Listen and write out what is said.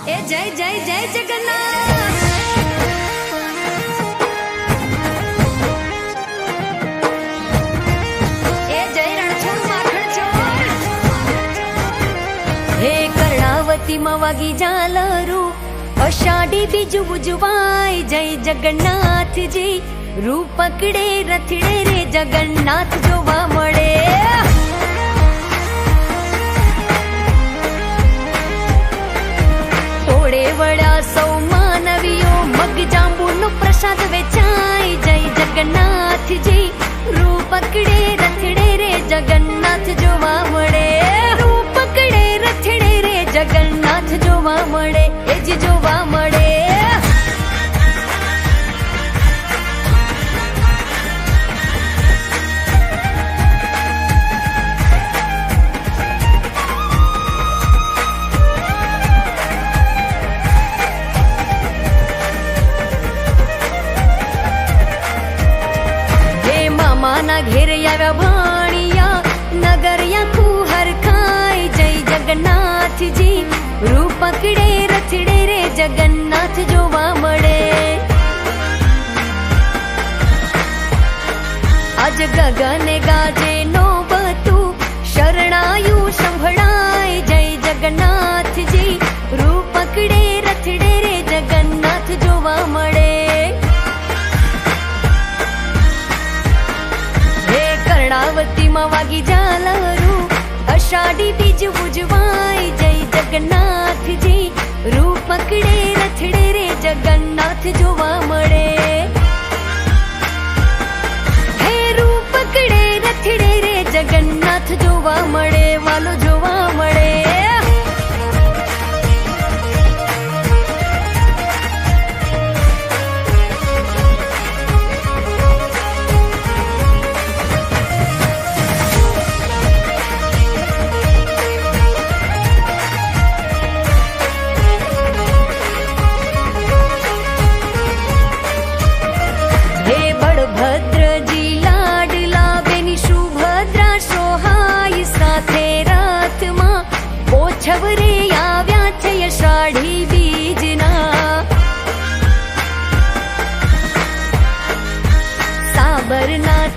ए जय जय जय जगन्नाथ। ए जय रणछोड़ माखण छोड़। हे कर्णावती में वागी झालरू अषाढ़ी बीजू बुझवाय जय जगन्नाथ जी। रूप पकड़े रथड़े रे जगन्नाथ जोवा मळे। ओड़े वड़ा सौ मानवीओ मग जांबू नो प्रसाद वेचाय जय जगन्नाथ जी। रूप पकड़े रथड़े रे जगन्नाथ जोवा मळे। रूप पकड़े रथड़े रे जगन्नाथ जोवा मळे। ए जी जोवा मळे। माना घेर याव्या भाणिया नगरिया कुहर खाय जय जगन्नाथ जी। रूप पकड़े रथड़े रे जगन्नाथ जोवा मळे। आज गगने गाजे नौबतू शरणायु संभळाय जय जगन्नाथ जी। रूप पकड़े रथड़े रे जगन्नाथ जोवा मळे। कर्णावती में वागी झालरू अषाढ़ी बीज बुझवाय जय जगन्नाथ जी। रूप पकड़े रथड़े रे जगन्नाथ जोवा मळे। हे रूप पकड़े रथड़े रे जगन्नाथ जोवा मळे। वालो जोवा मळे। छवरे आव्या छे अषाढ़ी बीजना। साबरनाथ